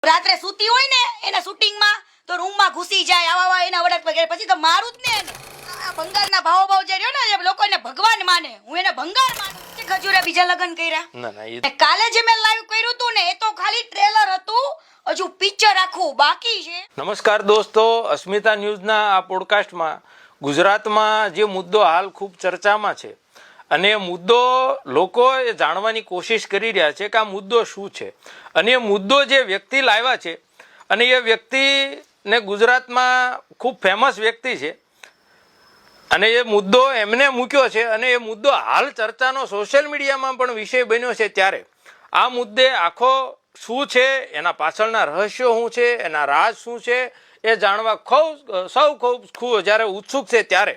રાત્રે સૂતી હોય ને એના શૂટિંગમાં તો રૂમમાં ઘૂસી જાય આવા એના વડક વગેરે પછી તો મારું જ ને એને. આ ભંગારના ભાવ જે રહ્યો ને જે લોકોને ભગવાન માને હું એને ભંગાર માનું. ખજૂરે બીજા લગ્ન કર્યા ના કાલે જે મેં લાઈવ કર્યું હતું ને એ તો ખાલી ટ્રેલર હતું, હજુ પિક્ચર આખું બાકી છે. નમસ્કાર દોસ્તો, અસ્મિતા ન્યૂઝના આ પોડકાસ્ટમાં ગુજરાતમાં જે મુદ્દો હાલ ખૂબ ચર્ચામાં છે અને એ મુદ્દો લોકો એ જાણવાની કોશિશ કરી રહ્યા છે કે આ મુદ્દો શું છે અને એ મુદ્દો જે વ્યક્તિ લાવ્યા છે અને એ વ્યક્તિને ગુજરાતમાં ખૂબ ફેમસ વ્યક્તિ છે અને એ મુદ્દો એમને મૂક્યો છે અને એ મુદ્દો હાલ ચર્ચાનો સોશિયલ મીડિયામાં પણ વિષય બન્યો છે. ત્યારે આ મુદ્દે આખો શું છે, એના પાછળના રહસ્યો શું છે, એના રાજ શું છે એ જાણવા ખૂબ જ્યારે ઉત્સુક છે ત્યારે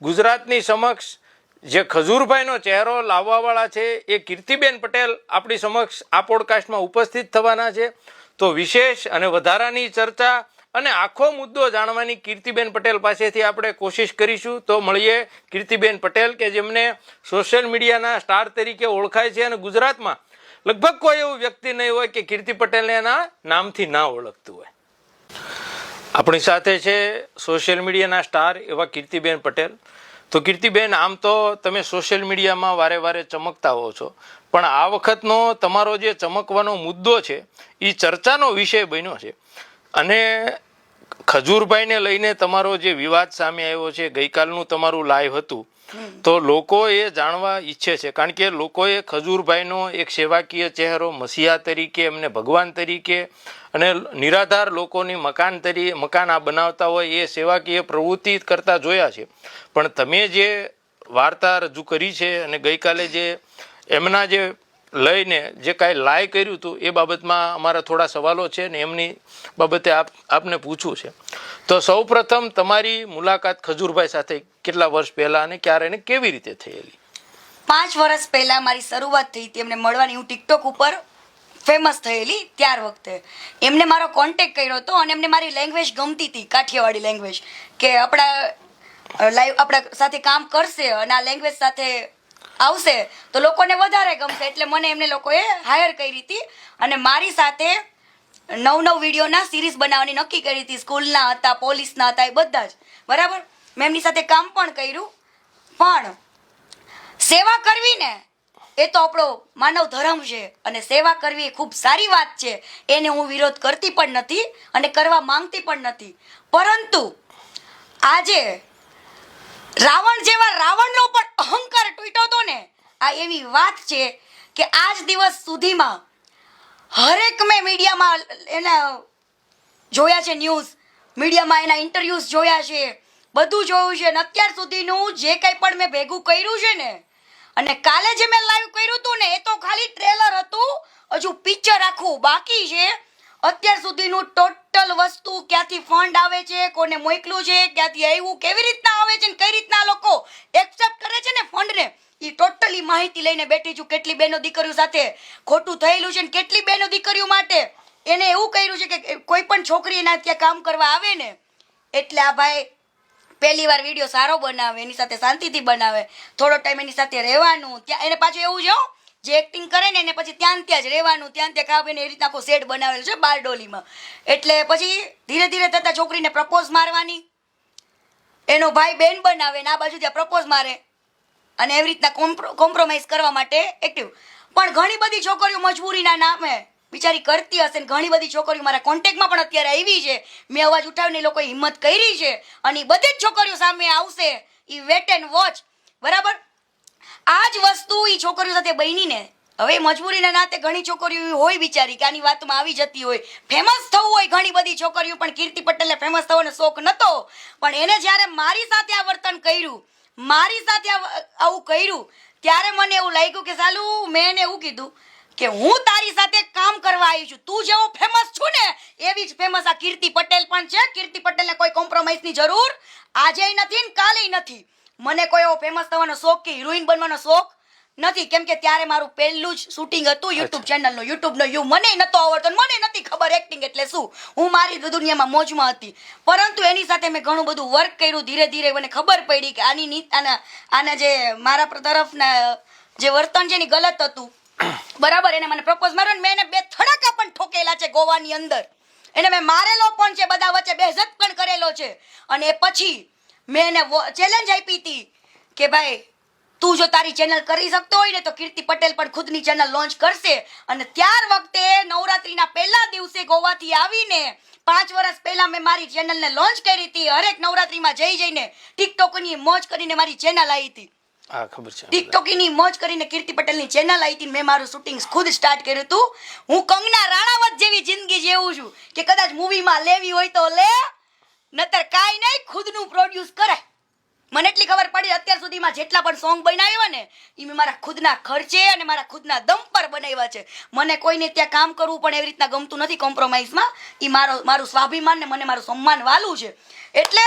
ગુજરાતની સમક્ષ જે ખજૂરભાઈનો ચહેરો લાવવાવાળા છે એ કીર્તિબેન પટેલ આપણી સમક્ષ આ પોડકાસ્ટમાં ઉપસ્થિત થવાના છે. તો વિશેષ અને વધારાની ચર્ચા અને આખો મુદ્દો જાણવાની કીર્તિબેન પટેલ પાસેથી આપણે કોશિશ કરીશું. તો મળીએ કીર્તિબેન પટેલ કે જેમને સોશિયલ મીડિયાના સ્ટાર તરીકે ઓળખાય છે અને ગુજરાતમાં લગભગ કોઈ એવું વ્યક્તિ નહીં હોય કે કીર્તિ પટેલને એના નામથી ના ઓળખતું હોય. આપણી સાથે છે સોશિયલ મીડિયાના સ્ટાર એવા કીર્તિબેન પટેલ. તો કીર્તિબેન, આમ તો તમે સોશિયલ મીડિયામાં વારે વારે ચમકતા હો છો, પણ આ વખતનો તમારો જે ચમકવાનો મુદ્દો છે એ ચર્ચાનો વિષય બન્યો છે અને ખજૂરભાઈને લઈને તમારો જે વિવાદ સામે આવ્યો છે, ગઈકાલનું તમારું લાઈવ હતું, તો લોકો એ જાણવા ઈચ્છે છે કારણ કે લોકોએ ખજૂરભાઈનો એક સેવાકીય ચહેરો મસીહા તરીકે, એમને ભગવાન તરીકે અને નિરાધાર લોકોની મકાન આ બનાવતા હોય એ સેવાકીય પ્રવૃત્તિ કરતા જોયા છે. પણ તમે જે વાર્તા રજૂ કરી છે અને ગઈકાલે જે એમના જે લઈને જે કાંઈ લાય કર્યું હતું એ બાબતમાં અમારા થોડા સવાલો છે ને એમની બાબતે આપને પૂછવું છે. તો સૌ પ્રથમ તમારી મુલાકાત ખજૂરભાઈ સાથે કેટલા વર્ષ પહેલા અને ક્યારે અને કેવી રીતે થયેલી? 5 વર્ષ પહેલા મારી શરૂઆત થઈ હતી એમને મળવાની. હું ટિકટોક ઉપર ફેમસ થયેલી ત્યાર વખતે એમને મારો કોન્ટેક્ટ કર્યો હતો અને એમને મારી લેંગ્વેજ ગમતી હતી, કાઠિયાવાડી લેંગ્વેજ, કે આપણા સાથે કામ કરશે અને આ લેંગ્વેજ સાથે આવશે તો લોકોને વધારે ગમશે, એટલે મને એમને લોકોએ હાયર કરી હતી અને મારી સાથે 9 વિડીયોના સિરીઝ બનાવવાની નક્કી કરી હતી. સ્કૂલના હતા, પોલીસના હતા, એ બધા જ બરાબર. મેં એમની સાથે કામ પણ કર્યું. પણ સેવા કરવી ને એ તો આપણો માનવ ધર્મ છે અને સેવા કરવી એ ખૂબ સારી વાત છે, એને હું વિરોધ કરતી પણ નથી અને કરવા માંગતી પણ નથી. પરંતુ આજે રાવણ જેવા રાવણનો પણ અહંકાર તૂટ્યો હતો ને, આ એવી વાત છે કે આજ દિવસ સુધીમાં હરેક મેં મીડિયામાં એના જોયા છે, ન્યૂઝ મીડિયામાં એના ઇન્ટરવ્યુઝ જોયા છે, બધું જોયું છે અને અત્યાર સુધીનું જે કંઈ પણ મેં ભેગું કર્યું છે ને, અને કાલે જે મેં લાઈવ કર્યું હતું ને એ તો ખાલી ટ્રેલર હતું, હજુ પિક્ચર આખું બાકી છે. અત્યાર સુધીનું ટોટલ વસ્તુ, ક્યાંથી ફંડ આવે છે, કોને મોકલ્યું છે, ક્યાંથી આવ્યું, કેવી રીતના આવે છે, કઈ રીતના લોકો એક્સેપ્ટ કરે છે ને ફંડને, એ ટોટલી માહિતી લઈને બેઠી છું. કેટલી બહેનો દીકરીઓ સાથે ખોટું થયેલું છે ને કેટલી બહેનો દીકરીઓ માટે એને એવું કર્યું છે કે કોઈ પણ છોકરી એના ત્યાં કામ કરવા આવે ને એટલે આ ભાઈ પહેલી વાર વિડીયો સારો બનાવે, એની સાથે શાંતિથી બનાવે, થોડો ટાઈમ એની સાથે રહેવાનું, ત્યાં એને પાછું એવું છે જે એક્ટિંગ કરે ને એને પછી ત્યાં જ રહેવાનું, ત્યાં ખાવે ને એ રીતના આખો સેટ બનાવેલો છે બારડોલીમાં. એટલે પછી ધીરે ધીરે થતા છોકરીને પ્રપોઝ મારવાની, એનો ભાઈ બેન બનાવે ને આ બાજુ ત્યાં પ્રપોઝ મારે અને એવી રીતના કોમ્પ્રોમાઇઝ કરવા માટે એક્ટિવ. પણ ઘણી બધી છોકરીઓ મજબૂરીના નામે બિચારી કરતી હશે ને ઘણી બધી છોકરીઓ મારા કોન્ટેક્ટમાં પણ અત્યારે આવી છે. મેં અવાજ ઉઠાવીને એ લોકોએ હિંમત કરી છે અને બધી જ છોકરીઓ સામે આવશે. એ વેટ એન્ડ વોચ, બરાબર. આ જ વસ્તુ એ છોકરીઓ સાથે બની ને હવે મજબૂરીના નાતે ઘણી છોકરીઓ હોય બિચારી કે આની વાતમાં આવી જતી હોય, ફેમસ થવું હોય ઘણી બધી છોકરીઓ, પણ કીર્તિ પટેલને ફેમસ થવાનો શોખ નહોતો. પણ એને જ્યારે મારી સાથે આ વર્તન કર્યું, મારી સાથે આવું કર્યું, ત્યારે મને એવું લાગ્યું કે સાલું મેં એને એવું કીધું કે હું તારી સાથે કામ કરવા આવી છું, તું જેવો ફેમસ છું ને એવી જ ફેમસ આ કીર્તિ પટેલ પણ છે. કીર્તિ પટેલને કોઈ કોમ્પ્રોમાઇઝની જરૂર આજે નથી ને કાલે નથી. મને કોઈ એવો ફેમસ થવાનો શોખ કે હિરોઈન બનવાનો શોખ નથી, કેમ કે ત્યારે મારું પહેલું જ શૂટિંગ હતું યુટ્યુબ ચેનલનું. યુટ્યુબનો યુ મને નતો આવડતો, મને નથી ખબર એક્ટિંગ એટલે શું, હું મારી દુનિયામાં મોજમાં હતી. પરંતુ એની સાથે મેં ઘણું બધું વર્ક કર્યું. ધીરે ધીરે મને ખબર પડી કે આના જે મારા તરફના જે વર્તન છે ને ગલત હતું, બરાબર, એને મને પ્રપોઝ માર્યો ને મેં એને 2 થડાકા પણ ઠોકેલા છે ગોવાની અંદર. એને મેં મારેલો પણ છે, બધા વચ્ચે બેઝત પણ કરેલો છે. અને એ પછી મેં એને ચેલેન્જ આપી હતી કે ભાઈ તું જો તારી ચેનલ કરી શકતો હોય ને તો કીર્તિ પટેલ પણ ખુદની ચેનલ લોન્ચ કરશે. અને ત્યાર વખતે નવરાત્રીના પહેલા દિવસે ગોવાથી આવીને 5 વર્ષ પહેલા મેં મારી ચેનલને લોન્ચ કરી હતી. હરેક નવરાત્રીમાં જઈને ટિકટોકની મોજ કરીને મારી ચેનલ આવી હતી. હા, ખબર છે. ટિકટોકની મોજ કરીને કીર્તિ પટેલની ચેનલ આવી હતી. મેં મારું શૂટિંગ ખુદ સ્ટાર્ટ કર્યું હતું. હું કંગના રાણાવત જેવી જિંદગી જેવું છું કે કદાચ મૂવીમાં લેવી હોય તો લે, નતર કાંઈ નહીં, ખુદનું પ્રોડ્યુસ કરાય. મને એટલી ખબર પડી અત્યાર સુધીમાં જેટલા પણ સોંગ બનાવ્યા ને એ મેં મારા ખુદના ખર્ચે અને મારા ખુદના દમ પર બનાવ્યા છે. મને કોઈને ત્યાં કામ કરવું પણ એવી રીતના ગમતું નથી કોમ્પ્રોમાઇઝમાં. એ મારું સ્વાભિમાન ને મને મારું સન્માન વાલું છે. એટલે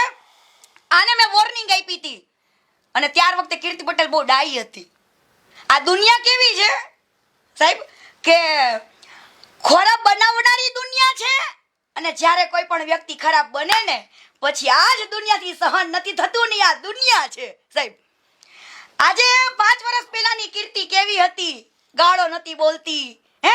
આને મેં વોર્નિંગ આપી હતી. અને ત્યાર વખતે કીર્તિ પટેલ બહુ ડાઈ હતી. આ દુનિયા કેવી છે સાહેબ કે ખરાબ બનાવનારી દુનિયા છે, અને જ્યારે કોઈ પણ વ્યક્તિ ખરાબ બને ને પછી આ જ દુનિયાથી સહન નથી થતું ને આ દુનિયા છે સાહેબ. આજે 5 વર્ષ પહેલાની કીર્તિ કેવી હતી? ગાળો નથી બોલતી, હે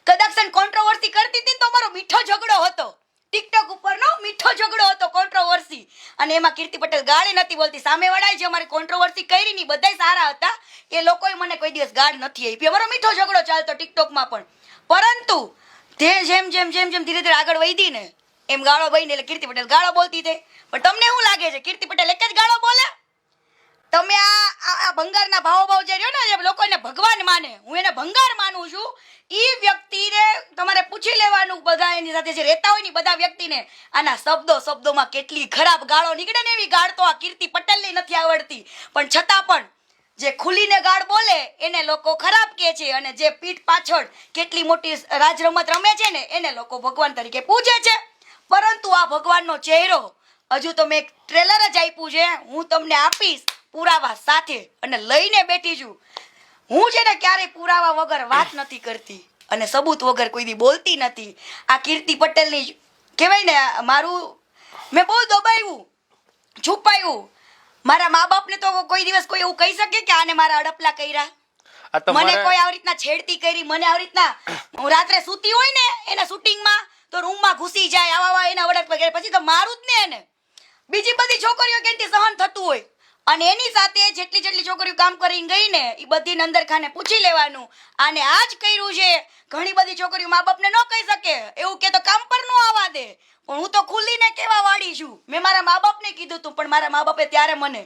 કદાચ કોન્ટ્રોવર્સી કરતી હતી તો મારો મીઠો ઝઘડો હતો ટિકટોક ઉપરનો, મીઠો ઝઘડો હતો કોન્ટ્રોવર્સી. અને એમાં કીર્તિ પટેલ ગાળી નથી બોલતી. સામેવાળાએ જે અમારી કોન્ટ્રોવર્સી કરી ની બધાય સારા હતા, એ લોકોએ મને કોઈ દિવસ ગાળ નથી આપી. અમારો મીઠો ઝઘડો ચાલતો ટિકટોકમાં પણ. પરંતુ જેમ ધીરે ધીરે આગળ વધી ને એમ ગાળો બની એટલે કીર્તિ પટેલ ગાળો બોલતી હતી. પણ તમને શું લાગે છે કીર્તિ પટેલ એક જ ગાળો બોલે? તમે આ ભંગારના ભાવ જે રહ્યો ને જે લોકોને ભગવાન માને, હું એને ભંગાર માનું છું. એ વ્યક્તિને તમારે પૂછી લેવાનું, બધા એની સાથે જે રહેતા હોય ને બધા વ્યક્તિને આના શબ્દોમાં કેટલી ખરાબ ગાળો નીકળે ને એવી ગાળ તો આ કીર્તિ પટેલની નથી આવડતી. પણ છતાં પણ જે ખુલીને ગાળ બોલે એને લોકો ખરાબ કહે છે, અને જે પીઠ પાછળ કેટલી મોટી રાજ રમત રમે છે ને એને લોકો ભગવાન તરીકે પૂજે છે. પરંતુ આ ભગવાનનો ચહેરો હજુ તો મેં એક ટ્રેલર જ આપ્યું છે, હું તમને આપીશ પુરાવા સાથે અને લઈને બેઠી છું. હું છે ને ક્યારેય પુરાવા વગર વાત નથી કરતી અને સબૂત વગર કોઈ દી બોલતી નથી. આ કીર્તિ પટેલની કહેવાય ને મારું મેં બહુ દબાવ્યું, છુપાયું. મારા મા બાપને તો કોઈ દિવસ કોઈ એવું કહી શકે કે આને મારા અડપલા કર્યા? મને કોઈ આવી રીતના છેડતી કરી, મને આવી રીતના હું રાત્રે સૂતી હોય ને એના શૂટિંગમાં તો રૂમમાં ઘૂસી જાય, આવા એના વડક વગેરે, પછી તો મારું જ ને એને. બીજી બધી છોકરીઓ કેથી સહન થતું હોય. અને એની સાથે જેટલી છોકરીઓ કામ કરીને ગઈ ને એ બધી અંદર ખાને પૂછી લેવાનું આને આ જ કર્યું છે. ઘણી બધી છોકરીઓ મા બાપને ન કહી શકે, એવું કે તો કામ પર ન આવવા દે. પણ હું તો ખુલ્લીને કેવા વાળી છું. મેં મારા મા બાપને કીધું તું, પણ મારા મા બાપે ત્યારે મને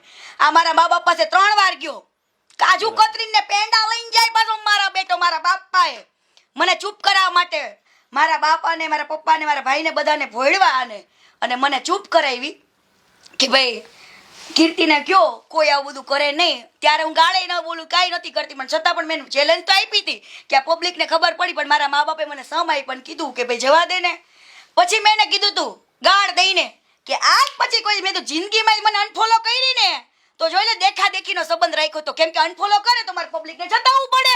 મારા મા બાપ પાસે 3 વાર ગયો. કાજુ કતરીને પેંડા લઈને જાય પાછો મારા બેટો, મારા બાપાએ મને ચૂપ કરાવવા માટે મારા બાપાને, મારા પપ્પાને, મારા ભાઈને બધાને ભોળવા અને મને ચૂપ કરાવી કે ભાઈ કીર્તિને કયો કોઈ આવું બધું કરે નહીં. ત્યારે હું ગાળે ન બોલું, કાંઈ નથી કરતી, પણ છતાં પણ મેં ચેલેન્જ તો આપી હતી કે આ પબ્લિકને ખબર પડી. પણ મારા મા બાપે મને સમાય પણ કીધું કે ભાઈ જવા દે ને. પછી મેં એને કીધું તું ગાળ દઈને કે આજ પછી કોઈ મેં તો જિંદગીમાં મને અનફોલો કરી ને તો જોઈ લે દેખા દેખીનો સંબંધ રાખ્યો તો. કેમ કે અનફોલો કરે તો મારે પબ્લિકને જતાવવું પડે.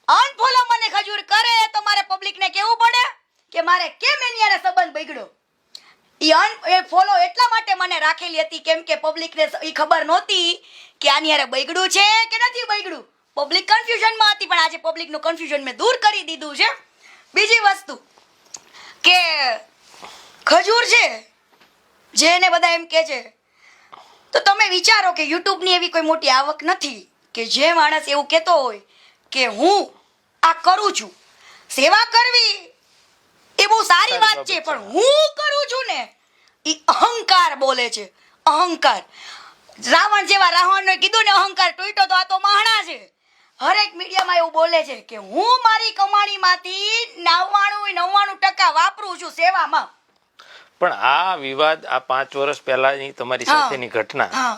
અનફોલો મને ખજૂર કરે તો મારે પબ્લિકને કહેવું પડે કે મારે કેમ એની યારે સંબંધ બગડ્યો. એ ફોલો એટલા માટે મને રાખેલી હતી કેમ કે પબ્લિકને એ ખબર નહોતી કે આની યારે બગડ્યું છે કે નથી બગડ્યું. પબ્લિક કન્ફ્યુઝનમાં હતી, પણ આજે પબ્લિકનું કન્ફ્યુઝન મેં દૂર કરી દીધું છે. બીજી વસ્તુ કે ખજૂર છે જેને બધા એમ કહે છે, તો તમે વિચારો કે યુટ્યુબની એવી કોઈ મોટી આવક નથી કે જે માણસ એવું કહેતો હોય કે હું આ કરું છું. સેવા કરવી એ બહુ સારી વાત છે, પણ હું કરું છું ને એ અહંકાર બોલે છે. અહંકાર. રાવણ જેવા રાવણને કીધું ને અહંકાર તૂટ્યો તો આ તો માહણા છે. હરેક મીડિયામાં એવું બોલે છે કે હું મારી કમાણીમાંથી 99% વાપરું છું સેવામાં. પણ આ વિવાદ આ 5 વર્ષ પહેલાની તમારી સાથેની ઘટના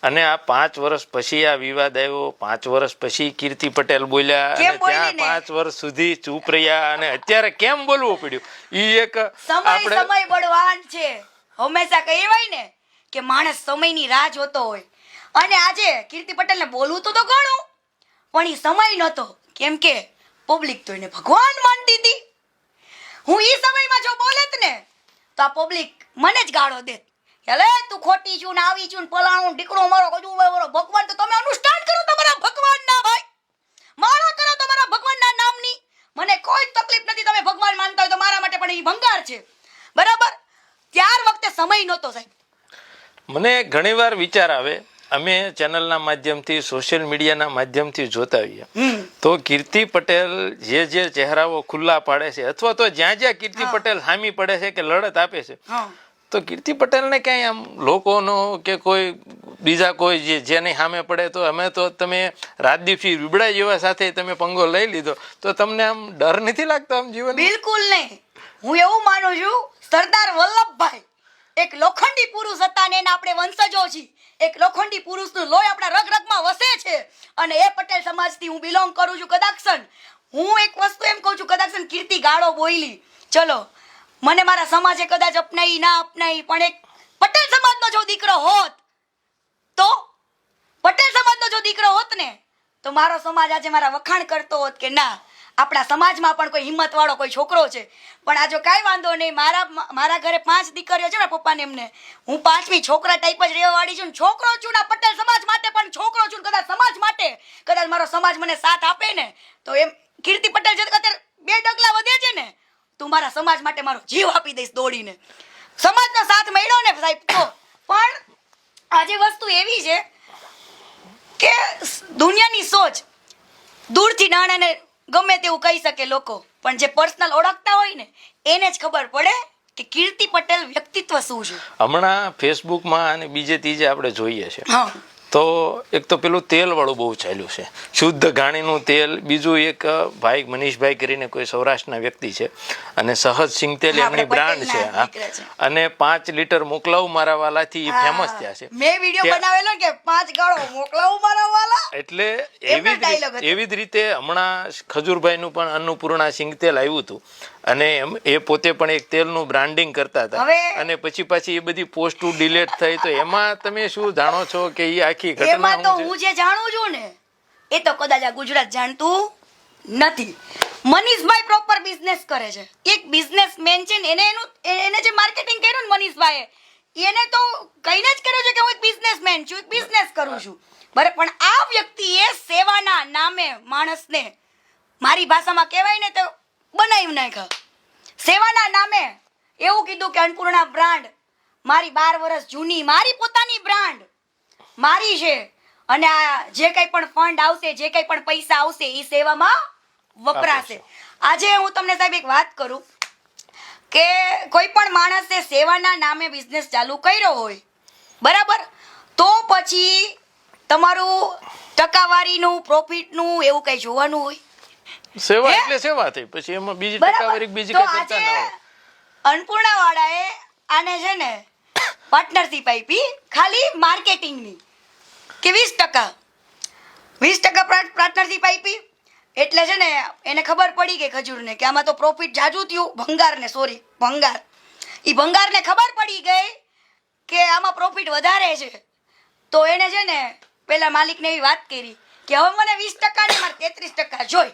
અને આ 5 વર્ષ પછી આ વિવાદ આવ્યો, 5 વર્ષ પછી કીર્તિ પટેલ બોલ્યા અને ત્યાં 5 વર્ષ સુધી ચૂપ રહ્યા અને અત્યારે કેમ બોલવું પડ્યું? ઈ એક સમય બળવાન છે. હંમેશા કહેવાય ને કે માણસ સમયની રાહ જોતો હોય. અને આજે કીર્તિ પટેલને બોલવું તો ઘણું, પણ એ સમય નહોતો. કેમ કે પબ્લિક તો એને ભગવાન માનતી હતી. હું એ સમયમાં જો બોલેત ને તો આ પબ્લિક મને જ ગાળો દેત. હેલે તું ખોટી છું ને આવી છું ને પલાણું દીકરો મારો કજુ મારો ભગવાન. તો તમે અનુષ્ઠાન કરો તમારા ભગવાનના ભાઈ, માળા કરો તમારા મને કોઈ જ તકલીફ નથી. તમે ભગવાન માનતા હોય તો મારા માટે પણ એ ભંગાર છે. બરાબર? ત્યાર વખતે સમય નહોતો સાહેબ. મને ઘણીવાર વિચાર આવે, અમે ચેનલના માધ્યમથી સોશિયલ મીડિયાના માધ્યમથી જોતા હોઈએ તો કીર્તિ પટેલ જે ચહેરાઓ ખુલ્લા પાડે છે અથવા તો જ્યાં કીર્તિ પટેલ હામી પડે છે કે લડત આપે છે તો કીર્તિ પટેલને ક્યાંય આમ લોકોનો કે કોઈ બીજા કોઈ જેની સામે પડે તો અમે તો તમે રાજદીપસિંહ રીબડા જેવા સાથે તમે પંગો લઈ લીધો તો તમને આમ ડર નથી લાગતો આમ જીવન? બિલકુલ નહીં. હું એવું માનું છું, સરદાર વલ્લભભાઈ એક લોખંડી પુરુષ હતા ને એના આપણે વંશજો છીએ. એક લોખંડી પુરુષનું લોહી આપણા રગરગમાં વસે છે અને એ પટેલ સમાજથી હું બિલોંગ કરું છું. કદાક્ષન હું એક વસ્તુ એમ કહું છું, કદાક્ષન કીર્તિ ગાળો બોલી, ચલો મને મારા સમાજે કદાચ અપનાવી ના અપનાવી, પણ એક પટેલ સમાજનો જો દીકરો હોત તો પટેલ સમાજનો જો દીકરો હોત ને તો મારો સમાજ આજે મારા વખાણ કરતો હોત કે ના આપણા સમાજમાં પણ કોઈ હિંમત વાળો કોઈ છોકરો છે. પણ આ જો કાંઈ વાંધો નહીં, મારા ઘરે 5 દીકરીઓ છે ને પપ્પાને એમને, હું 5મી છોકરા ટાઈપ જ રહેવા વાળી છું. છોકરો છું ને પટેલ સમાજ માટે પણ છોકરો છું. કદાચ સમાજ માટે કદાચ મારો સમાજ મને સાથ આપે ને તો એમ કીર્તિ પટેલ જે અત્યારે 2 ડગલા વધે છે ને તું મારા સમાજ માટે મારો જીવ આપી દઈશ દોડીને. સમાજનો સાથ મળ્યો ને સાહેબ તો. પણ આજે વસ્તુ એવી છે કે દુનિયાની સોચ દૂરથી નાણાને ગમે તેવું કહી શકે લોકો, પણ જે પર્સનલ ઓળખતા હોય ને એને જ ખબર પડે કે કીર્તિ પટેલ વ્યક્તિત્વ શું છે. હમણાં ફેસબુકમાં અને બીજે ત્રીજે આપણે જોઈએ છે હા તો એક તો પેલું તેલ વાળું બહુ ચાલ્યું છે, શુદ્ધ ઘાણીનું તેલ. બીજું એક ભાઈ મનીષભાઈ કરીને કોઈ સૌરાષ્ટ્રના વ્યક્તિ છે અને સહજ સિંગ તેલ એમની બ્રાન્ડ છે. અને 5 લીટર મોકલાવું મારા વાલાથી ફેમસ થયા છે. મેં વિડિયો બનાવેલો કે 5 ગાળો મોકલાવું મારા વાલા. એટલે એવી જ રીતે હમણાં ખજૂરભાઈનું પણ અન્નપૂર્ણા સિંગ તેલ આવ્યું હતું અને એ પોતે પણ એક તેલનું બ્રાન્ડિંગ કરતા હતા અને પછી પાછી એ બધી પોસ્ટો ડિલીટ થઈ. તો એમાં તમે શું જાણો છો કે એ આખી ઘટના? એમાં તો હું જે જાણું છું ને એ તો કદાચ આ ગુજરાત જાણતું નથી. મનીષભાઈ પ્રોપર બિઝનેસ કરે છે, એક બિઝનેસમેન છે ને એને જે માર્કેટિંગ કર્યું ને મનીષભાઈએ એને તો કહીને જ કર્યું છે કે હું એક બિઝનેસમેન છું, એક બિઝનેસ કરું છું. બરાબર, પણ આ વ્યક્તિએ સેવાના નામે માણસને મારી ભાષામાં કહેવાય ને તો બનાવી નાખ્યા. સેવાના નામે એવું કીધું કે અન્નપૂર્ણા બ્રાન્ડ મારી 12 વર્ષ જૂની મારી પોતાની બ્રાન્ડ મારી છે અને આ જે કંઈ પણ ફંડ આવશે, જે કંઈ પણ પૈસા આવશે એ સેવામાં વપરાશે. આજે હું તમને સાહેબ એક વાત કરું કે કોઈ પણ માણસે સેવાના નામે બિઝનેસ ચાલુ કર્યો હોય બરાબર, તો પછી તમારું ટકાવારીનું પ્રોફિટનું એવું કંઈ જોવાનું હોય. સેવા એટલે સેવા થઈ, પછી એમાં બીજી ટકાવારી બીજી કઈ કરતા ના હોય. અન્નપૂર્ણા વાળાએ આને છે ને પાર્ટનરશિપ આપી ખાલી માર્કેટિંગની કે 20% પાર્ટનરશિપ આપી. એટલે છે ને એને ખબર પડી ગઈ ખજૂરને કે આમાં તો પ્રોફિટ જાજુ થયું. ભંગારને ખબર પડી ગઈ કે આમાં પ્રોફિટ વધારે છે. તો એને છે ને પેલા માલિકને એવી વાત કરી કે હવે મને 20% ને મારે 33% જોઈ.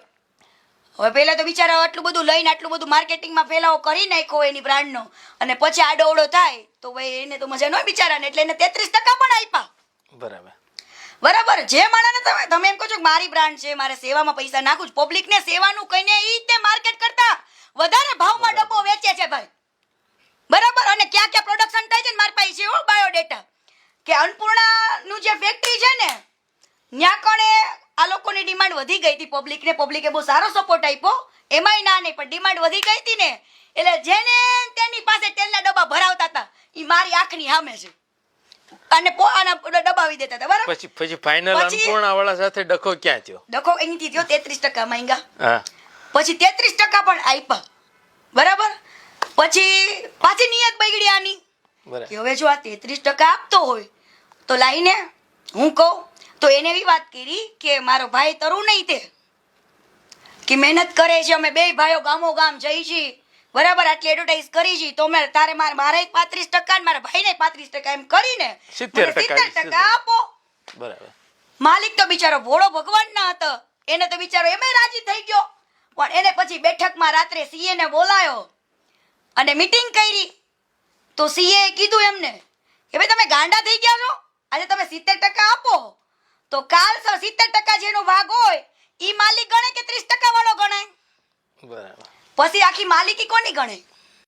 હવે પહેલા તો બિચારા આટલું બધું લઈને આટલું બધું માર્કેટિંગમાં ફેલાવો કરી નાખ્યો એની બ્રાન્ડનો અને પછી આડોઅવડો થાય તો ભાઈ એને તો મજા ન હોય બિચારાને, એટલે એને 33% પણ આપ્યા. બરાબર. જે માણસને તમે એમ કહો છો કે મારી બ્રાન્ડ છે, મારે સેવામાં પૈસા નાખું છું, પબ્લિકને સેવાનું કહીને એ રીતે માર્કેટ કરતા વધારે ભાવમાં ડબ્બો વેચે છે ભાઈ. બરાબર. અને ક્યાં ક્યાં પ્રોડક્શન થાય છે ને મારી પાસે છે બાયોડેટા કે અન્નપૂર્ણાનું જે ફેક્ટરી છે ને ત્યાં કણે આ લોકોની ડિમાન્ડ વધી ગઈ હતી. પબ્લિકે બહુ સારો સપોર્ટ આપ્યો, એમાંય ના નહીં, પણ ડિમાન્ડ વધી ગઈ હતી ને એટલે જેને તેની પાસે તેલના ડબ્બા ભરાવતા હતા એ મારી આંખની સામે છે અને દબાવી દેતા હતા. બરાબર. પછી ફાઇનલ અન્નપૂર્ણા વાળા સાથે ડખો ક્યાં થયો? ડખો અહીંથી થયો 33% માંગ્યા, પછી 33% પણ આપ્યા. બરાબર. પછી પાછી નિયત બગડી આની કે હવે જો આ 33% આપતો હોય તો લાઈને હું કહું તો એને એવી વાત કરી કે મારો ભાઈ તરું નહીં તે કે મહેનત કરે છે, અમે 2 ભાઈઓ ગામો ગામ જઈ છીએ બરાબર, આટલી એડવર્ટાઇઝ કરી છે તો મારે 35% ને મારા ભાઈને 35% એમ કરીને 70% આપો. બરાબર. માલિક તો બિચારો ભોળો ભગવાન ના હતો, એને તો બિચારો એમે રાજી થઈ ગયો. પણ એને પછી બેઠકમાં રાત્રે સીએ ને બોલાયો અને મીટિંગ કરી તો સીએ કીધું એમને કે ભાઈ તમે ગાંડા થઈ ગયા છો, આજે તમે 70% આપો તો કાલ 70% જેનો ભાગ હોય ઈ માલિક ગણે કે 30% વાળો ગણે? બરાબર. પછી આખી માલિકી કોની ગણે?